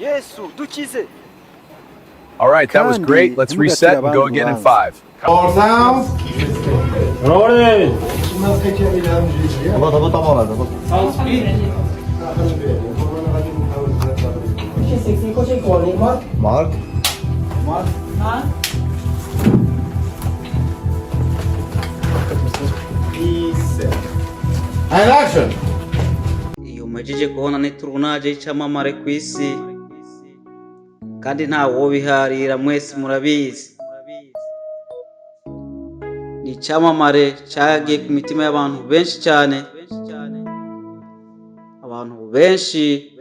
Yesu dukize. All right, that was great. Let's reset and go again in 5. All sounds. Rolling. Sound speed. Mark. And action. Iyo mujije kubona niturunaje icamamare ku isi kandi nta wobiharira mwese murabizi. Ni icamamare cyagiye ku mitima y'abantu benshi cyane. Abantu benshi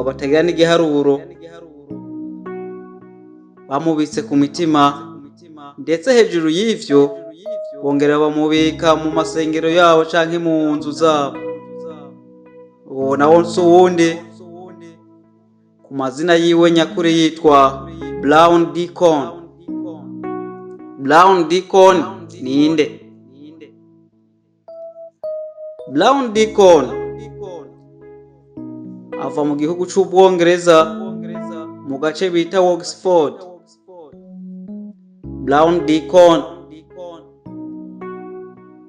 batagira n'igiharuro bamubitse ku mitima, ndetse hejuru y'ivyo bongera bamubika mu masengero yabo canke mu nzu zabo. Uwo nawo nsi wundi ku mazina yiwe nyakuri yitwa Brown Deacon. Brown Deacon ninde? Brown Deacon ava mu gihugu c'Ubwongereza mu gace bita Oxford. Brown Deacon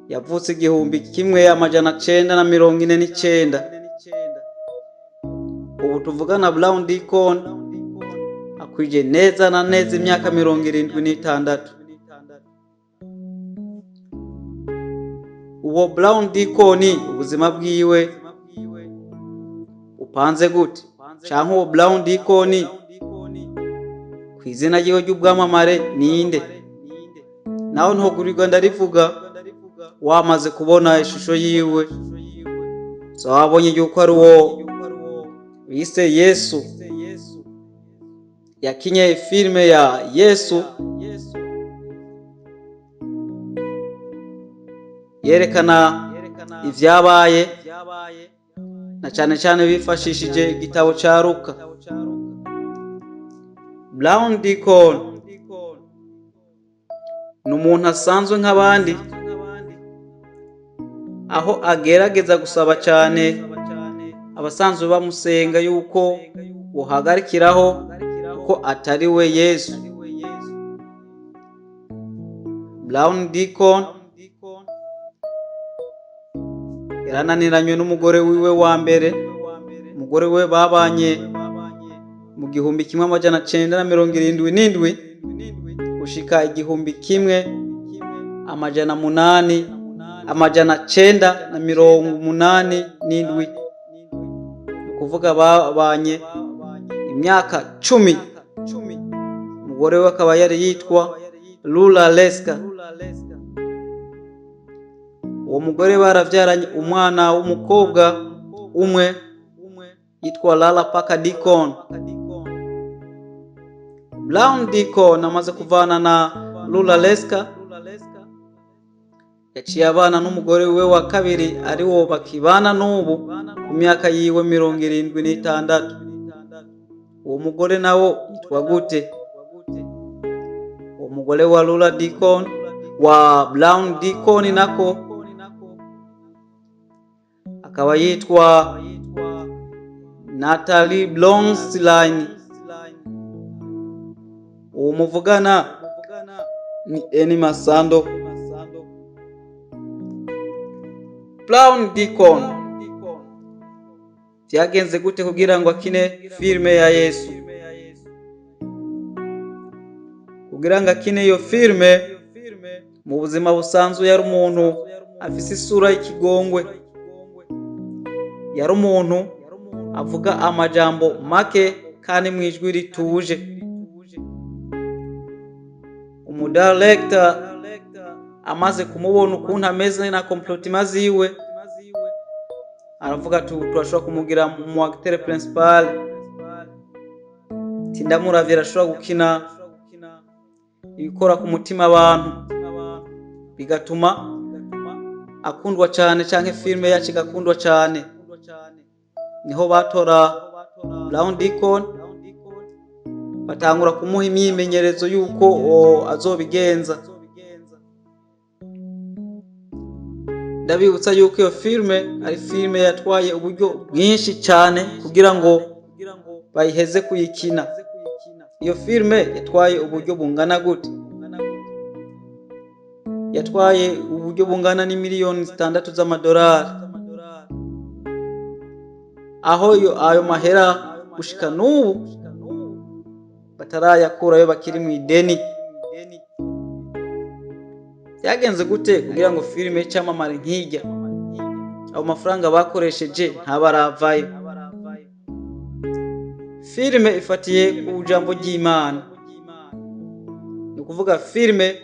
yavutse 1949. Ubu tuvugana Brown Deacon akwije neza na neza imyaka 76. Uwo Brown Deacon ubuzima bwiwe upanze gute? Canke uwo Brown Deacon kwizina ryiwe ry'ubwamamare ninde? Naho ntogurirwa ndarivuga, wamaze kubona ishusho yiwe so wabonye yuko ari uwo bise Yesu. Yakinye filme ya Yesu yerekana ivyabaye, na cyane cyane bifashishije igitabo ca Luka. Brown Deacon n'umuntu asanzwe nk'abandi, aho agerageza gusaba cyane abasanzwe bamusenga yuko bohagarikiraho ko atari we Yesu. Brown Deacon yarananiranywe n'umugore wiwe wa mbere. Umugore we babanye mu 1977 gushika 1987. Kuvuga babanye imyaka 10. Umugore we akaba yari yitwa Lula Leska. Uwo mugore baravyaranye umwana w'umukobwa umwe yitwa Lala Parker Deacon. Brown Deacon amaze kuvana na Lula Leska yaciye abana n'umugore we wa kabiri ari wo bakibana n'ubu ku myaka yiwe 76. Uwo mugore nawo yitwa gute? Uwo mugore wa Lula Deacon wa Brown Deacon nako akaba yitwa Natalie Blonsline. Uwo muvugana ni Eni Masando. Brown Deacon vyagenze gute kugira ngo akine filme ya Yesu? Kugira ngo akine iyo filme, mu buzima busanzwe yari umuntu afise isura y'ikigongwe. Yari umuntu avuga amajambo make kandi mwijwi rituje. Umudirector amaze kumubona ukuntu ameze na complotima ziwe, aravuga turashobora kumugira mu acteur principal. Tindamuravye arashobora gukina ibikora ku mutima abantu, bigatuma akundwa cyane canke filme yacu igakundwa cyane. Niho batora Brown Deacon, batangura kumuha imyimenyerezo yuko azobigenza. Ndabibutsa yuko iyo filme ari filme yatwaye uburyo bwinshi cyane kugira ngo bayiheze kuyikina. Iyo filme yatwaye uburyo bungana gute? Yatwaye uburyo bungana ni miliyoni 6 z'amadolari. Aho ayo mahera gushika n'ubu batarayakurayo, bakiri mu ideni. Byagenze gute kugira ngo filme cyamamare nk'ijya? Abo mafaranga bakoresheje ntabaravayo. Filme ifatiye ku jambo ry'Imana, ni ukuvuga filme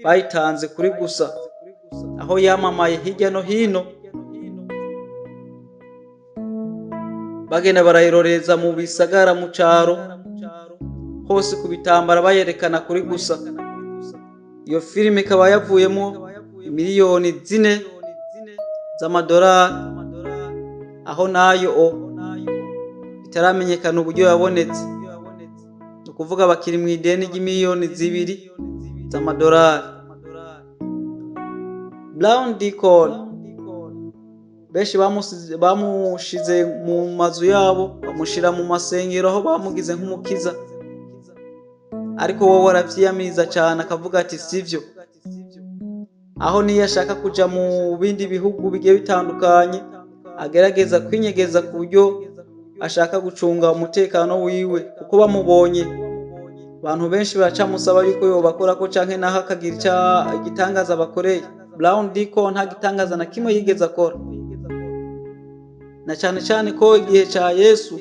bayitanze kuri gusa, aho yamamaye hirya no hino, bagenda barayiroreza mu bisagara, mu caro hose, ku bitambara bayerekana kuri gusa. Iyo filme ikaba yavuyemo miliyoni 4 z'amadolari, aho nayo bitaramenyekana uburyo yabonetse. Ni ukuvuga bakiri mu ideni ry'imiliyoni 2 z'amadolari. Brown Deacon benshi bamushize mu mazu yabo, bamushira mu masengero aho bamugize nk'umukiza, ariko wowe waravyiyamiriza cyane akavuga ati sivyo. Aho niyo ashaka kuja mu bindi bihugu bigiye bitandukanye, agerageza kwinyegeza ku buryo ashaka gucunga umutekano wiwe, kuko bamubonye abantu benshi baracamusaba yuko yobakora ko canke naho akagira igitangaza bakoreye. Brown Deacon nta gitangaza na kimwe yigeze akora, na cyane cyane ko igihe ca Yesu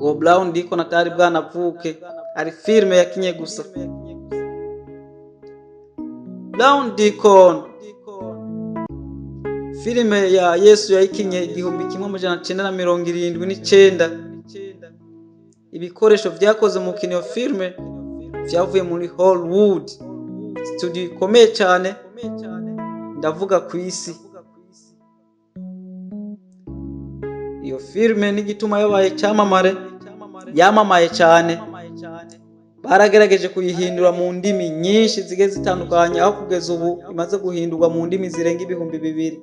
uwo Brown Deacon atari bwanavuke, ari filme yakinye gusa. Brown Deacon filme ya Yesu yayikinye 1979. Ibikoresho vyakoze mu kino filme vyavuye muri Hollywood, studio ikomeye cyane, ndavuga ku isi. Iyo filme n'igituma yabaye cyamamare, yamamaye cyane. Baragerageje kuyihindura mu ndimi nyinshi zige zitandukanye, aho kugeza ubu imaze guhindurwa mu ndimi zirenga 2,000.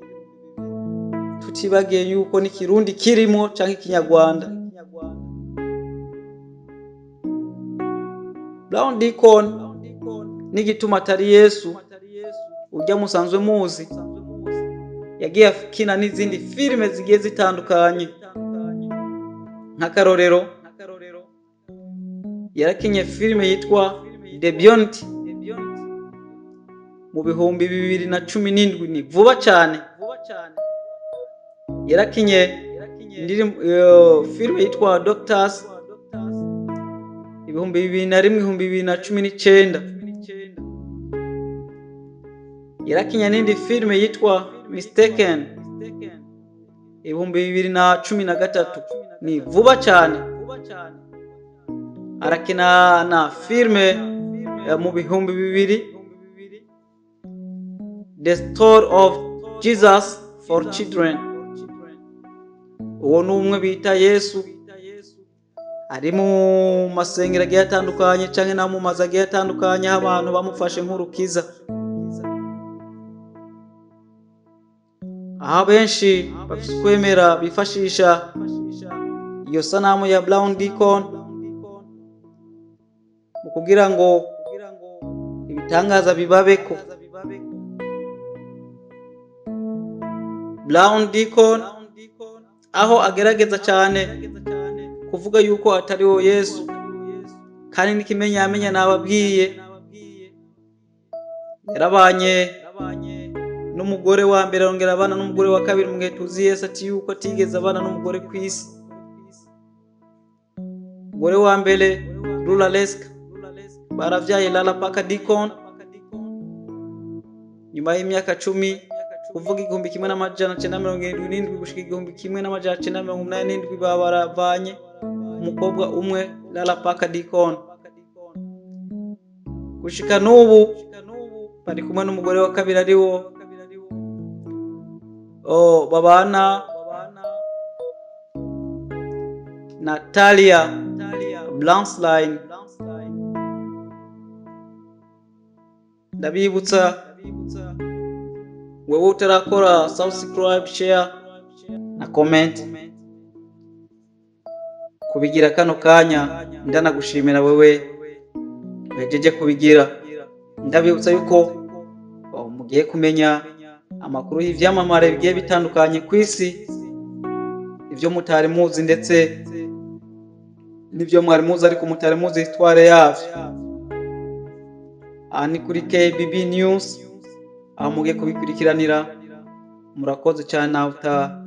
Tutibagiye yuko n'ikirundi kirimo canke ikinyarwanda. Brown Deacon n'igituma atari Yesu ujya musanzwe muzi, yagiye akina n'izindi filme zigiye zitandukanye. Nk'akarorero yarakinye filme yitwa The Beyond mu 2017, ni vuba cyane. Yarakinye filme yitwa Doctors 2019. Yarakinye n'indi filme yitwa Mistaken 2013, ni vuba cyane. Arakina na filme mu 2000 The Story of Jesus for Children. Uwo numwe bita Yesu, ari mu masengero agiye atandukanye canke na mu mazu agiye atandukanye, aho abantu bamufashe nk'urukiza. Aho benshi bafite kwemera bifashisha iyo sanamu ya Brown Deacon mu kugira ngo ibitangaza bibabeko. Brown Deacon aho agerageza cyane kuvuga yuko atari wo Yesu, kandi n'ikimenyamenya nababwiye, yarabanye n'umugore wa mbere, arongera abana n'umugore wa kabiri, mu gihe tuzi Yesu ati yuko atigeze abana n'umugore ku isi. Umugore wa mbere Lula Leska, baravyaye Lala Parker Deacon. Nyuma y'imyaka 10, kuvuga 1977 gushika 1987, babaravanye umukobwa umwe Lala Parker Deacon. Gushika n'ubu bari kumwe n'umugore wa kabiri ariwo babana Natalia Blansline. Ndabibutsa wewe utarakora subscribe, share na comment kubigira kano kanya, ndanagushimira wewe wejeje kubigira. Ndabibutsa yuko mugiye kumenya amakuru y'ivyamamare bigiye bitandukanye ku isi, ivyo mutari muzi ndetse n'ivyo mwari muzi ariko mutari muzi histoire yavyo. Aha ni kuri KBB News, aho mugiye kubikurikiranira. Murakoze cyane, nawe utaha.